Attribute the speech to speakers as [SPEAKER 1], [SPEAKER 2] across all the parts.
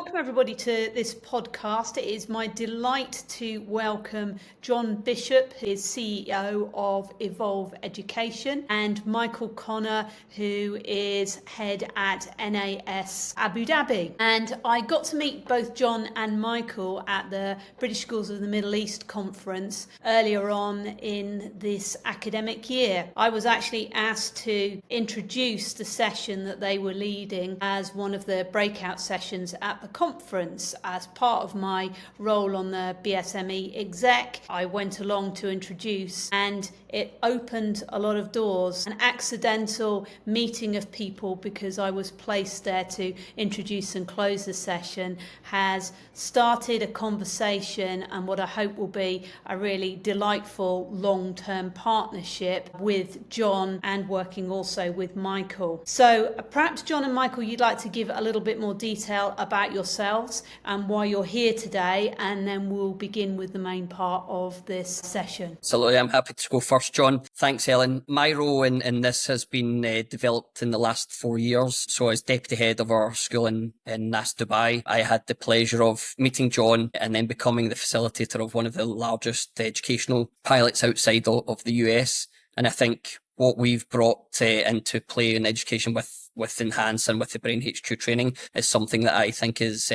[SPEAKER 1] welcome everybody to this podcast. It is my delight to welcome John Bishop, who is CEO of Evolve Education, and Michael Connor, who is head at NAS Abu Dhabi. And I got to meet both John and Michael at the British Schools of the Middle East conference earlier on in this academic year. I was actually asked to introduce the session that they were leading as one of the breakout sessions at the conference. As part of my role on the BSME exec, I went along to introduce, and it opened a lot of doors. An accidental meeting of people, because I was placed there to introduce and close the session, has started a conversation and what I hope will be a really delightful long-term partnership with John and working also with Michael. So perhaps John and Michael, you'd like to give a little bit more detail about yourselves and why you're here today, and then we'll begin with the main part of this session.
[SPEAKER 2] Absolutely, I'm happy to go first, John. Thanks, Helen. My role in this has been developed in the last 4 years. So as deputy head of our school in NAS Dubai, I had the pleasure of meeting John and then becoming the facilitator of one of the largest educational pilots outside of the US. And I think what we've brought into play in education with Enhance and with the Brain HQ training is something that I think is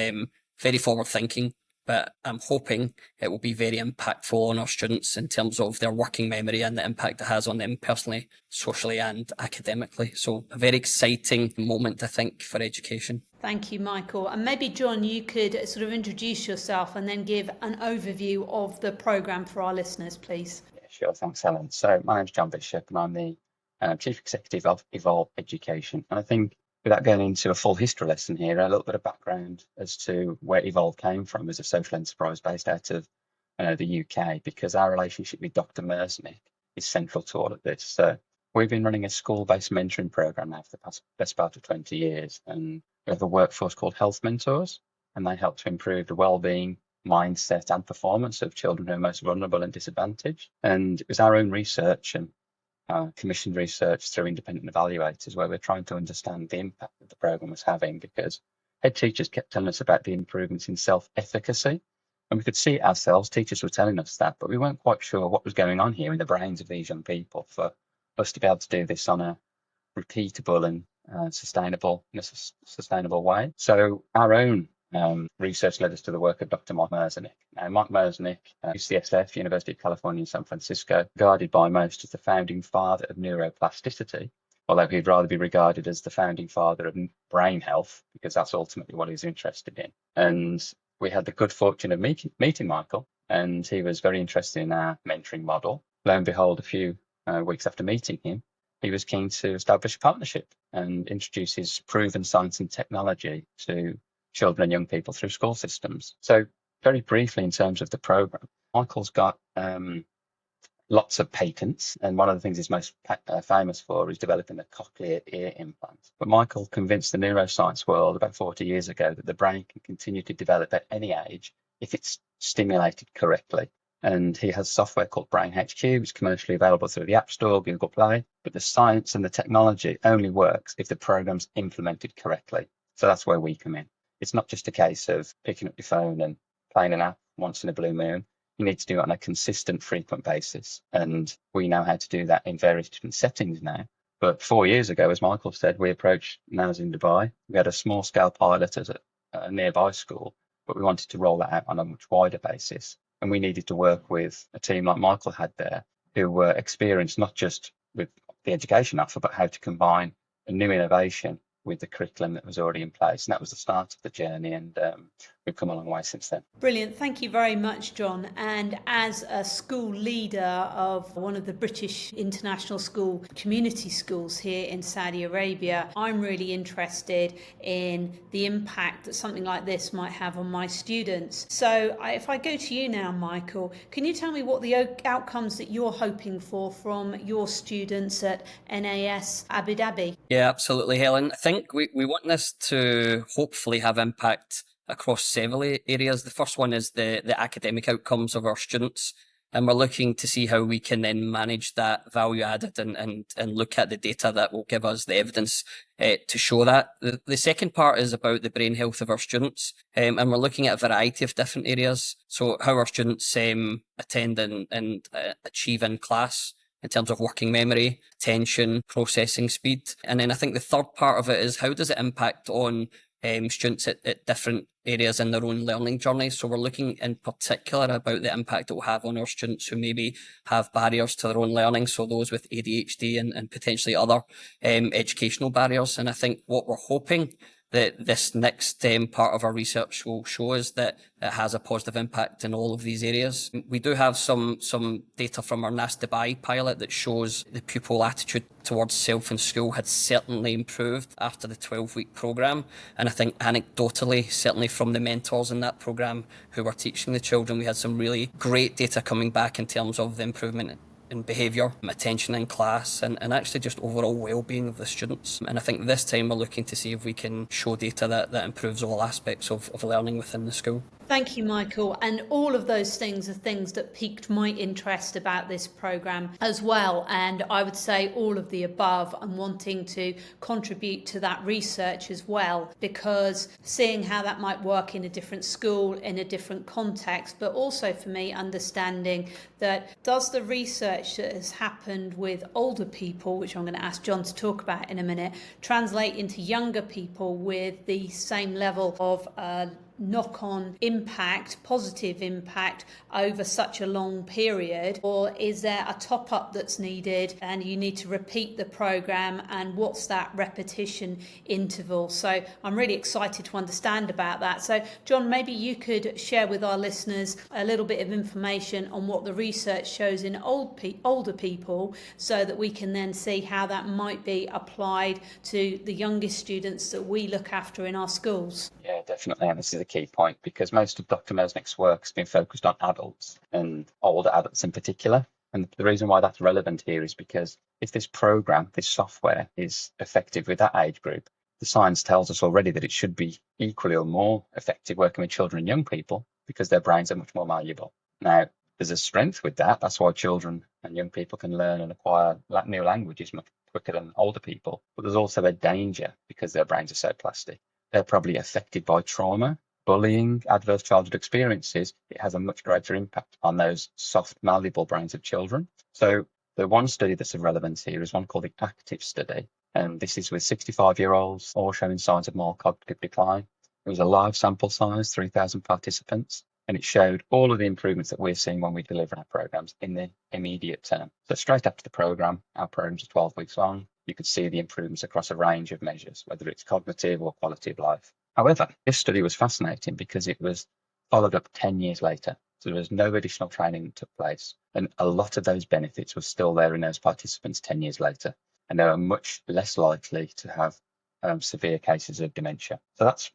[SPEAKER 2] very forward thinking, but I'm hoping it will be very impactful on our students in terms of their working memory and the impact it has on them personally, socially and academically. So a very exciting moment, I think, for education.
[SPEAKER 1] Thank you, Michael. And maybe, John, you could sort of introduce yourself and then give an overview of the programme for our listeners, please.
[SPEAKER 3] Yeah, sure. Thanks, Helen. So my name's John Bishop and I'm the Chief Executive of Evolve Education. And I think without going into a full history lesson here, a little bit of background as to where Evolve came from as a social enterprise based out of the UK, because our relationship with Dr. Merznick is central to all of this. So we've been running a school-based mentoring program now for the best part of 20 years. And we have a workforce called Health Mentors, and they help to improve the well-being, mindset and performance of children who are most vulnerable and disadvantaged. And it was our own research and commissioned research through independent evaluators where we're trying to understand the impact that the program was having, because head teachers kept telling us about the improvements in self-efficacy, and we could see it ourselves. Teachers were telling us that, but we weren't quite sure what was going on here in the brains of these young people for us to be able to do this on a repeatable and sustainable way. So our own research led us to the work of Dr. Mike Merznick. Now, Mike Merznick, UCSF, University of California in San Francisco, regarded by most as the founding father of neuroplasticity, although he'd rather be regarded as the founding father of brain health, because that's ultimately what he's interested in. And we had the good fortune of meeting Michael, and he was very interested in our mentoring model. Lo and behold, a few weeks after meeting him, he was keen to establish a partnership and introduce his proven science and technology to children and young people through school systems. So very briefly, in terms of the program, Michael's got lots of patents, and one of the things he's most famous for is developing a cochlear ear implant. But Michael convinced the neuroscience world about 40 years ago that the brain can continue to develop at any age if it's stimulated correctly. And he has software called Brain HQ, which is commercially available through the App Store, Google Play. But the science and the technology only works if the program's implemented correctly. So that's where we come in. It's not just a case of picking up your phone and playing an app once in a blue moon. You need to do it on a consistent, frequent basis. And we know how to do that in various different settings now. But 4 years ago, as Michael said, we approached NAS in Dubai. We had a small scale pilot at a nearby school, but we wanted to roll that out on a much wider basis. And we needed to work with a team like Michael had there, who were experienced not just with the education offer, but how to combine a new innovation with the curriculum that was already in place. And that was the start of the journey, and we've come a long way since then.
[SPEAKER 1] Brilliant. Thank you very much, John. And as a school leader of one of the British international school community schools here in Saudi Arabia, I'm really interested in the impact that something like this might have on my students. So if I go to you now, Michael, can you tell me what the outcomes that you're hoping for from your students at NAS Abu Dhabi?
[SPEAKER 2] Yeah, absolutely, Helen. I think we want this to hopefully have impact across several areas. The first one is the academic outcomes of our students. And we're looking to see how we can then manage that value added and look at the data that will give us the evidence to show that. The second part is about the brain health of our students, and we're looking at a variety of different areas. So how our students attend and achieve in class in terms of working memory, attention, processing speed. And then I think the third part of it is how does it impact on students at different areas in their own learning journey. So we're looking in particular about the impact it will have on our students who maybe have barriers to their own learning. So those with ADHD and potentially other educational barriers. And I think what we're hoping that this next part of our research will show us that it has a positive impact in all of these areas. We do have some data from our NAS Dubai pilot that shows the pupil attitude towards self in school had certainly improved after the 12-week programme. And I think anecdotally, certainly from the mentors in that programme who were teaching the children, we had some really great data coming back in terms of the improvement in behaviour, attention in class, and actually just overall well-being of the students. And I think this time we're looking to see if we can show data that improves all aspects of learning within the school.
[SPEAKER 1] Thank you, Michael. And all of those things are things that piqued my interest about this programme as well. And I would say all of the above, I'm wanting to contribute to that research as well, because seeing how that might work in a different school, in a different context, but also for me understanding that does the research that has happened with older people, which I'm going to ask John to talk about in a minute, translate into younger people with the same level of knock-on impact, positive impact over such a long period, or is there a top-up that's needed and you need to repeat the programme, and what's that repetition interval? So I'm really excited to understand about that. So John, maybe you could share with our listeners a little bit of information on what the research shows in older people, so that we can then see how that might be applied to the youngest students that we look after in our schools.
[SPEAKER 3] Yeah, definitely. And this is a key point because most of Dr. Merznick's work has been focused on adults and older adults in particular. And the reason why that's relevant here is because if this program, this software is effective with that age group, the science tells us already that it should be equally or more effective working with children and young people because their brains are much more malleable. Now, there's a strength with that. That's why children and young people can learn and acquire new languages much quicker than older people. But there's also a danger because their brains are so plastic. They're probably affected by trauma, bullying, adverse childhood experiences. It has a much greater impact on those soft, malleable brains of children. So the one study that's of relevance here is one called the ACTIVE study. And this is with 65-year-olds, all showing signs of mild cognitive decline. It was a large sample size, 3,000 participants, and it showed all of the improvements that we're seeing when we deliver our programs in the immediate term. So straight after the program, our programs are 12 weeks long. You could see the improvements across a range of measures, whether it's cognitive or quality of life. However, this study was fascinating because it was followed up 10 years later. So there was no additional training that took place. And a lot of those benefits were still there in those participants 10 years later. And they were much less likely to have severe cases of dementia. So that's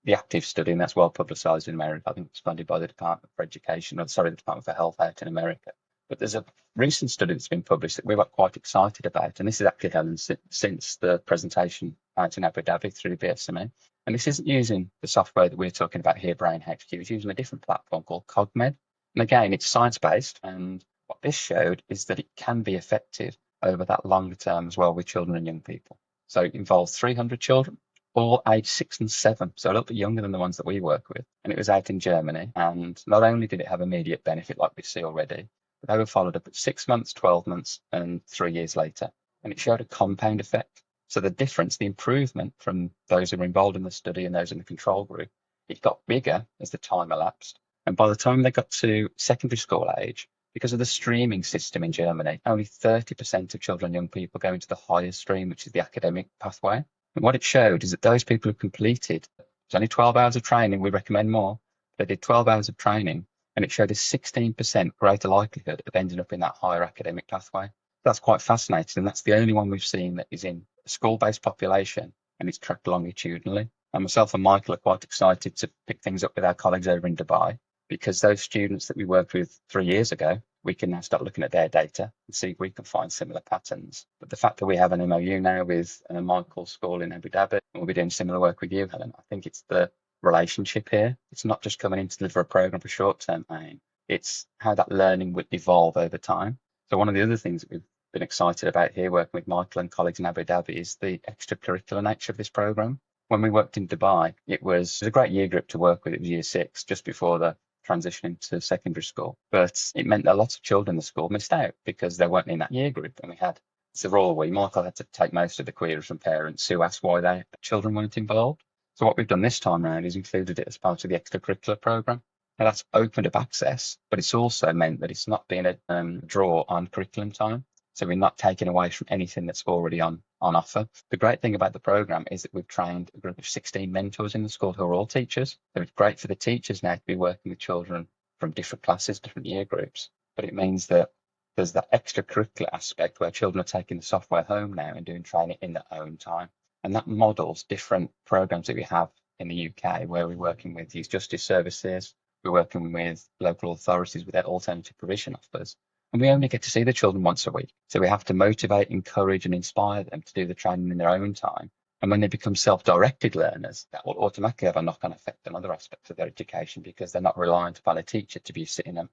[SPEAKER 3] the ACTIVE study, and that's well publicised in America. I think it's funded by the Department for the Department for Health out in America. But there's a recent study that's been published that we were quite excited about, and this is actually held since the presentation out in Abu Dhabi through BSME. And this isn't using the software that we're talking about here, Brain HQ. It's using a different platform called CogMed. And again, it's science-based, and what this showed is that it can be effective over that longer term as well with children and young people. So it involves 300 children, all aged 6 and 7, so a little bit younger than the ones that we work with. And it was out in Germany. And not only did it have immediate benefit like we see already, but they were followed up at 6 months, 12 months, and 3 years later. And it showed a compound effect. So the difference, the improvement from those who were involved in the study and those in the control group, it got bigger as the time elapsed. And by the time they got to secondary school age, because of the streaming system in Germany, only 30% of children and young people go into the highest stream, which is the academic pathway. And what it showed is that those people who completed, it's only 12 hours of training, we recommend more, they did 12 hours of training, and it showed a 16% greater likelihood of ending up in that higher academic pathway. That's quite fascinating, and that's the only one we've seen that is in a school-based population, and it's tracked longitudinally. And myself and Michael are quite excited to pick things up with our colleagues over in Dubai, because those students that we worked with 3 years ago, we can now start looking at their data and see if we can find similar patterns. But the fact that we have an MOU now with Michael's school in Abu Dhabi, and we'll be doing similar work with you, Helen, I think it's the relationship here. It's not just coming in to deliver a program for short-term pain, It's how that learning would evolve over time. So one of the other things that we've been excited about here, working with Michael and colleagues in Abu Dhabi, is the extracurricular nature of this program. When we worked in Dubai, it was a great year group to work with. It was year 6, just before the transition into secondary school. But it meant that lots of children in the school missed out because they weren't in that year group. And we had, it's a royal we, Michael had to take most of the queries from parents who asked why their children weren't involved. So what we've done this time around is included it as part of the extracurricular program. Now that's opened up access, but it's also meant that it's not been a draw on curriculum time. So we're not taking away from anything that's already on offer. The great thing about the program is that we've trained a group of 16 mentors in the school who are all teachers. So it's great for the teachers now to be working with children from different classes, different year groups. But it means that there's that extracurricular aspect where children are taking the software home now and doing training in their own time. And that models different programs that we have in the UK, where we're working with youth justice services, we're working with local authorities with their alternative provision offers. And we only get to see the children once a week. So we have to motivate, encourage and inspire them to do the training in their own time. And when they become self-directed learners, that will automatically have a knock-on effect on other aspects of their education because they're not reliant upon a teacher to be sitting and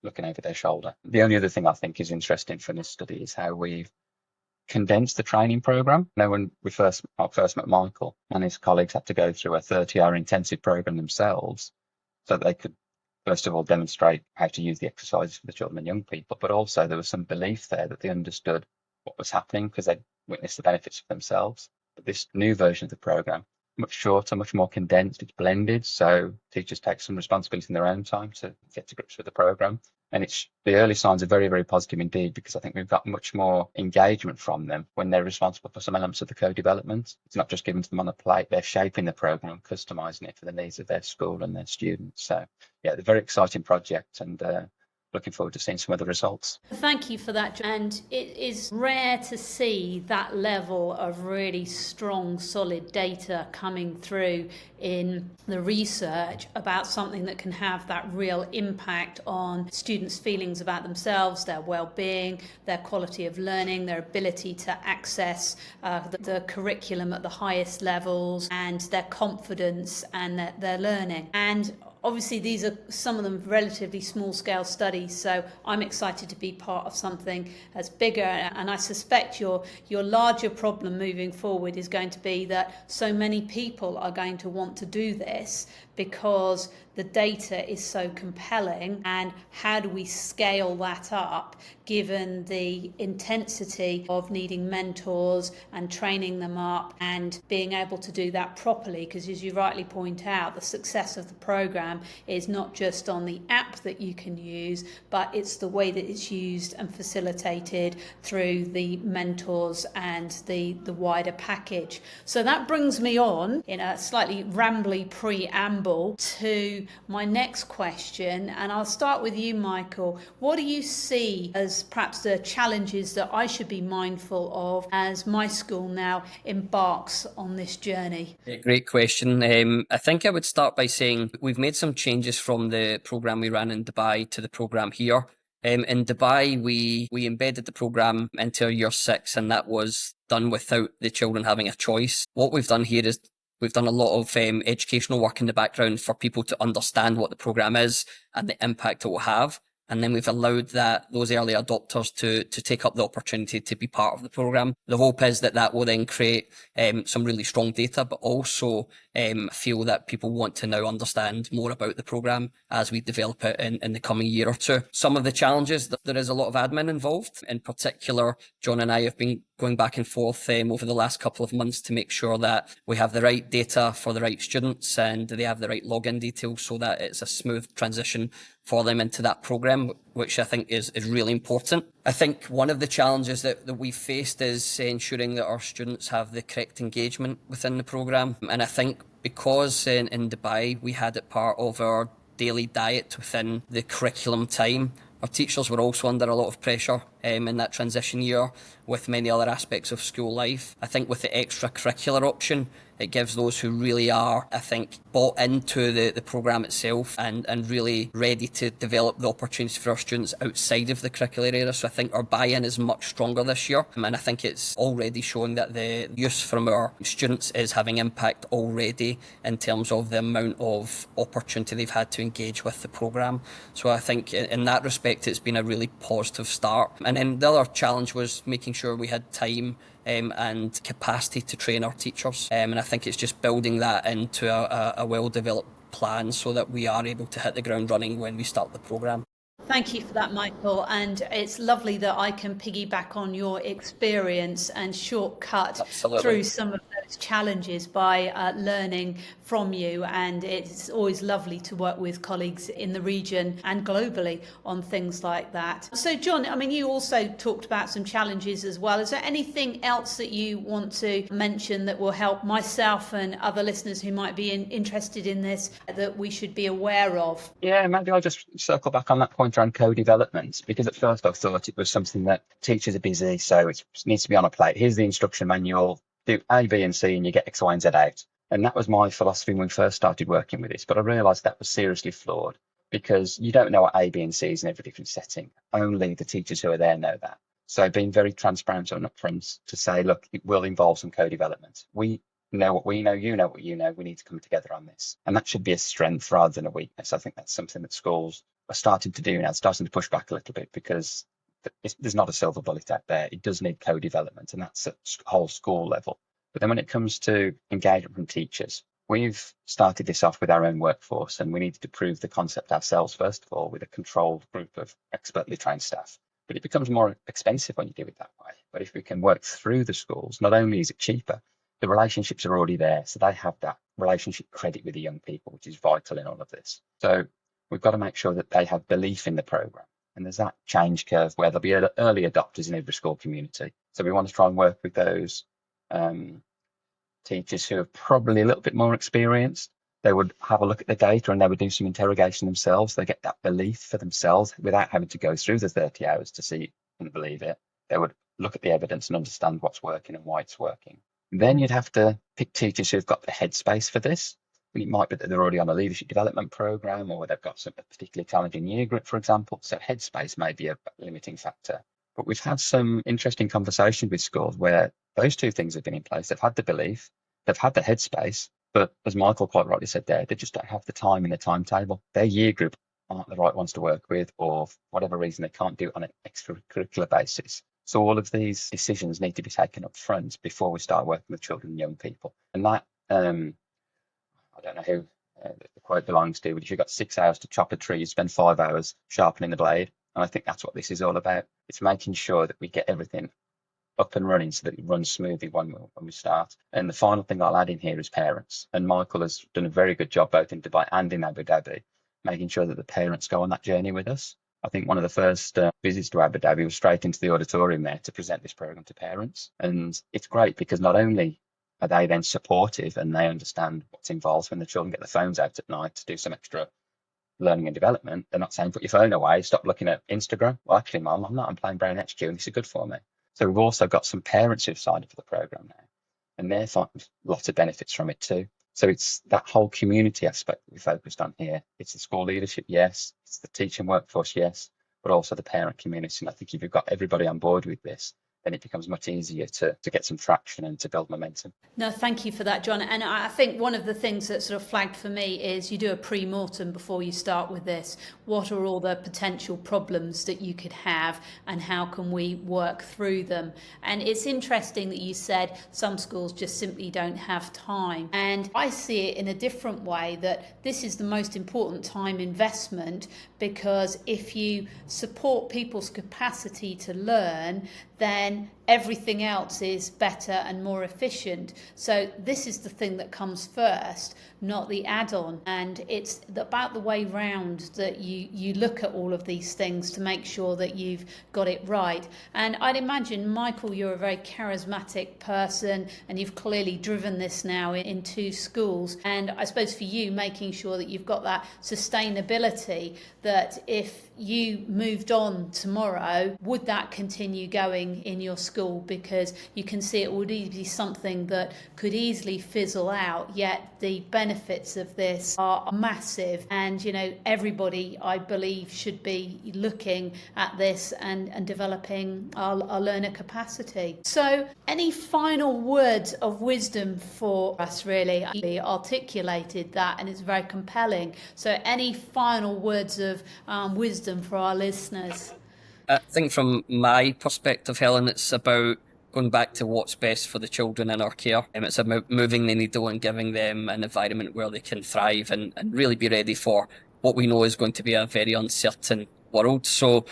[SPEAKER 3] looking over their shoulder. The only other thing I think is interesting from this study is how we've condensed the training program. Now, when I first met Michael and his colleagues had to go through a 30-hour intensive program themselves so that they could first of all, demonstrate how to use the exercises for the children and young people, but also there was some belief there that they understood what was happening because they'd witnessed the benefits for themselves. But this new version of the program, much shorter, much more condensed, it's blended, so teachers take some responsibility in their own time to get to grips with the program. And the early signs are very, very positive indeed, because I think we've got much more engagement from them when they're responsible for some elements of the co-development. It's not just given to them on a plate, they're shaping the program, customizing it for the needs of their school and their students. So yeah, it's a very exciting project and looking forward to seeing some of the results.
[SPEAKER 1] Thank you for that. And it is rare to see that level of really strong, solid data coming through in the research about something that can have that real impact on students' feelings about themselves, their well-being, their quality of learning, their ability to access the curriculum at the highest levels, and their confidence and their learning. And obviously, these are some of them relatively small-scale studies, so I'm excited to be part of something that's bigger. And I suspect your larger problem moving forward is going to be that so many people are going to want to do this because the data is so compelling. And how do we scale that up given the intensity of needing mentors and training them up and being able to do that properly? Because as you rightly point out, the success of the program is not just on the app that you can use, but it's the way that it's used and facilitated through the mentors and the wider package. So that brings me on in a slightly rambly preamble to my next question, and I'll start with you, Michael. What do you see as perhaps the challenges that I should be mindful of as my school now embarks on this journey?
[SPEAKER 2] Great question. I think I would start by saying we've made some changes from the program we ran in Dubai to the program here. In Dubai, we embedded the program into year 6, and that was done without the children having a choice. What we've done here is we've done a lot of educational work in the background for people to understand what the program is and the impact it will have. And then we've allowed those early adopters to take up the opportunity to be part of the program. The hope is that will then create some really strong data, but also feel that people want to now understand more about the program as we develop it in the coming year or two. Some of the challenges, there is a lot of admin involved. In particular, John and I have been going back and forth over the last couple of months to make sure that we have the right data for the right students and they have the right login details so that it's a smooth transition for them into that program, which I think is really important. I think one of the challenges that we've faced is ensuring that our students have the correct engagement within the program. And I think because in Dubai we had it part of our daily diet within the curriculum time, our teachers were also under a lot of pressure in that transition year with many other aspects of school life. I think with the extracurricular option, It gives those who really are, I think, bought into the programme itself and really ready to develop the opportunities for our students outside of the curricular area. So I think our buy-in is much stronger this year, and I think it's already showing that the use from our students is having impact already in terms of the amount of opportunity they've had to engage with the programme. So I think in that respect it's been a really positive start. And then the other challenge was making sure we had time and capacity to train our teachers, and I think it's just building that into a well-developed plan so that we are able to hit the ground running when we start the programme.
[SPEAKER 1] Thank you for that, Michael. And it's lovely that I can piggyback on your experience and shortcut
[SPEAKER 2] Absolutely.
[SPEAKER 1] through some of those challenges by learning from you. And it's always lovely to work with colleagues in the region and globally on things like that. So, John, I mean, you also talked about some challenges as well. Is there anything else that you want to mention that will help myself and other listeners who might be interested in this that we should be aware of?
[SPEAKER 3] Yeah, maybe I'll just circle back on that point around co-development, because at first I thought it was something that teachers are busy, so it needs to be on a plate. Here's the instruction manual, do A, B and C and you get X, Y and Z out. And that was my philosophy when we first started working with this, but I realised that was seriously flawed, because you don't know what A, B and C is in every different setting. Only the teachers who are there know that. So being very transparent and upfront to say, look, it will involve some co-development. We know what we know, you know what you know, we need to come together on this. And that should be a strength rather than a weakness. I think that's something that schools are starting to do now, starting to push back a little bit, because there's not a silver bullet out there. It does need co-development, and that's at whole school level. But then when it comes to engagement from teachers, we've started this off with our own workforce, and we needed to prove the concept ourselves, first of all, with a controlled group of expertly trained staff. But it becomes more expensive when you do it that way. But if we can work through the schools, not only is it cheaper, the relationships are already there. So they have that relationship credit with the young people, which is vital in all of this. So we've got to make sure that they have belief in the programme. And there's that change curve where there'll be early adopters in every school community. So we want to try and work with those teachers who are probably a little bit more experienced. They would have a look at the data and they would do some interrogation themselves. They get that belief for themselves without having to go through the 30 hours to see and believe it. They would look at the evidence and understand what's working and why it's working. Then you'd have to pick teachers who've got the headspace for this. And it might be that they're already on a leadership development program, or they've got a particularly challenging year group, for example. So headspace may be a limiting factor. But we've had some interesting conversations with schools where those two things have been in place. They've had the belief, they've had the headspace, but as Michael quite rightly said there, they just don't have the time in the timetable. Their year group aren't the right ones to work with, or for whatever reason, they can't do it on an extracurricular basis. So all of these decisions need to be taken up front before we start working with children and young people. And that, I don't know who the quote belongs to, but if you've got 6 hours to chop a tree, you spend 5 hours sharpening the blade. And I think that's what this is all about. It's making sure that we get everything up and running so that it runs smoothly when we start. And the final thing I'll add in here is parents. And Michael has done a very good job both in Dubai and in Abu Dhabi, making sure that the parents go on that journey with us. I think one of the first visits to Abu Dhabi was straight into the auditorium there to present this program to parents. And it's great because not only are they then supportive and they understand what's involved when the children get their phones out at night to do some extra learning and development, they're not saying, put your phone away, stop looking at Instagram. Well, actually, Mum, I'm not. I'm playing Brain HQ and this is good for me. So we've also got some parents who've signed up for the program now, and they're finding lots of benefits from it too. So it's that whole community aspect that we focused on here. It's the school leadership, yes. It's the teaching workforce, yes, but also the parent community. And I think if you've got everybody on board with this, then it becomes much easier to get some traction and to build momentum.
[SPEAKER 1] No, thank you for that, John. And I think one of the things that sort of flagged for me is you do a pre-mortem before you start with this. What are all the potential problems that you could have and how can we work through them? And it's interesting that you said some schools just simply don't have time. And I see it in a different way, that this is the most important time investment, because if you support people's capacity to learn, then everything else is better and more efficient. So this is the thing that comes first, not the add-on. And it's about the way round that you look at all of these things to make sure that you've got it right. And I'd imagine, Michael, you're a very charismatic person and you've clearly driven this now in 2 schools. And I suppose for you, making sure that you've got that sustainability, that if you moved on tomorrow, would that continue going in your school, because you can see it would be something that could easily fizzle out, yet the benefits of this are massive. And, you know, everybody, I believe, should be looking at this and developing our learner capacity. So any final words of wisdom for us? Really articulated that, and it's very compelling. So any final words of wisdom for our listeners?
[SPEAKER 2] I think from my perspective, Helen, it's about going back to what's best for the children in our care. It's about moving the needle and giving them an environment where they can thrive and really be ready for what we know is going to be a very uncertain world. So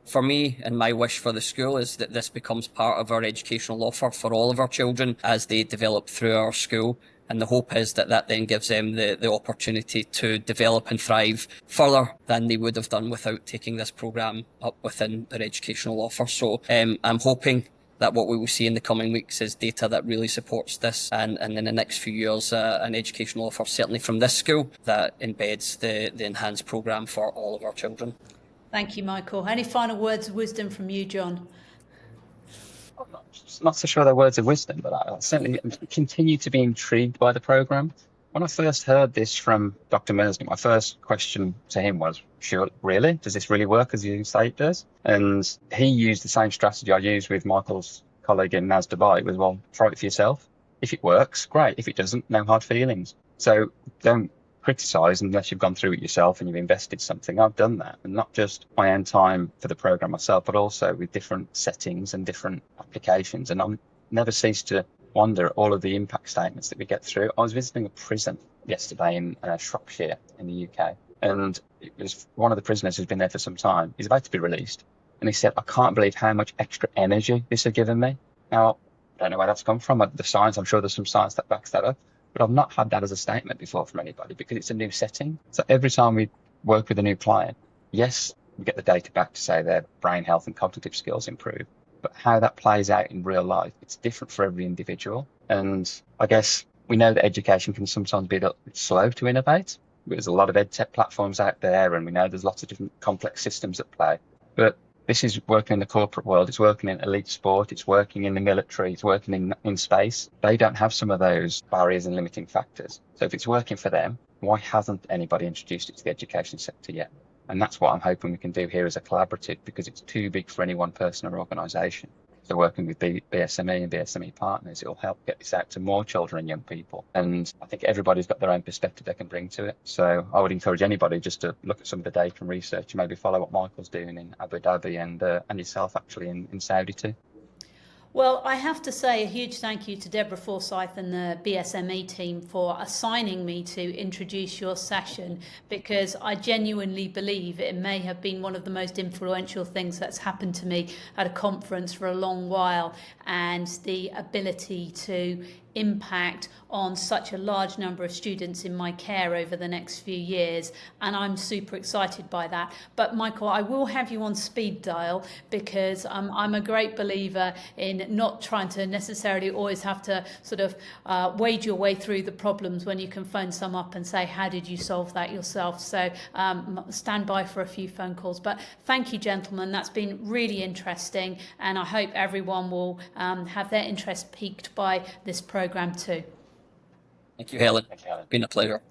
[SPEAKER 2] for me, and my wish for the school is that this becomes part of our educational offer for all of our children as they develop through our school. And the hope is that that then gives them the opportunity to develop and thrive further than they would have done without taking this programme up within their educational offer. So I'm hoping that what we will see in the coming weeks is data that really supports this, and in the next few years an educational offer, certainly from this school, that embeds the enhanced programme for all of our children.
[SPEAKER 1] Thank you, Michael. Any final words of wisdom from you, John?
[SPEAKER 3] I'm not so sure they're words of wisdom, but I certainly continue to be intrigued by the programme. When I first heard this from Dr. Mersney, my first question to him was, sure, really? Does this really work as you say it does? And he used the same strategy I used with Michael's colleague in NAS Dubai. It was, well, try it for yourself. If it works, great. If it doesn't, no hard feelings. So don't criticise unless you've gone through it yourself and you've invested something. I've done that, and not just my own time for the programme myself, but also with different settings and different applications. And I've never ceased to wonder at all of the impact statements that we get through. I was visiting a prison yesterday in Shropshire in the UK, and it was one of the prisoners who's been there for some time. He's about to be released, and he said, I can't believe how much extra energy this has given me. Now, I don't know where that's come from. The science, I'm sure there's some science that backs that up, but I've not had that as a statement before from anybody because it's a new setting. So every time we work with a new client, yes, we get the data back to say their brain health and cognitive skills improve. But how that plays out in real life, it's different for every individual. And I guess we know that education can sometimes be a little bit slow to innovate. There's a lot of EdTech platforms out there, and we know there's lots of different complex systems at play. But this is working in the corporate world, it's working in elite sport, it's working in the military, it's working in space. They don't have some of those barriers and limiting factors. So if it's working for them, why hasn't anybody introduced it to the education sector yet? And that's what I'm hoping we can do here as a collaborative, because it's too big for any one person or organisation. So working with BSME and BSME partners, it'll help get this out to more children and young people. And I think everybody's got their own perspective they can bring to it. So I would encourage anybody just to look at some of the data and research and maybe follow what Michael's doing in Abu Dhabi and yourself actually in Saudi too.
[SPEAKER 1] Well, I have to say a huge thank you to Deborah Forsyth and the BSME team for assigning me to introduce your session, because I genuinely believe it may have been one of the most influential things that's happened to me at a conference for a long while, and the ability to impact on such a large number of students in my care over the next few years, and I'm super excited by that. But Michael, I will have you on speed dial, because I'm a great believer in not trying to necessarily always have to sort of wade your way through the problems when you can phone some up and say, how did you solve that yourself? So stand by for a few phone calls. But thank you, gentlemen, that's been really interesting, and I hope everyone will have their interest piqued by this program too.
[SPEAKER 2] Thank you, Helen. It's been a pleasure.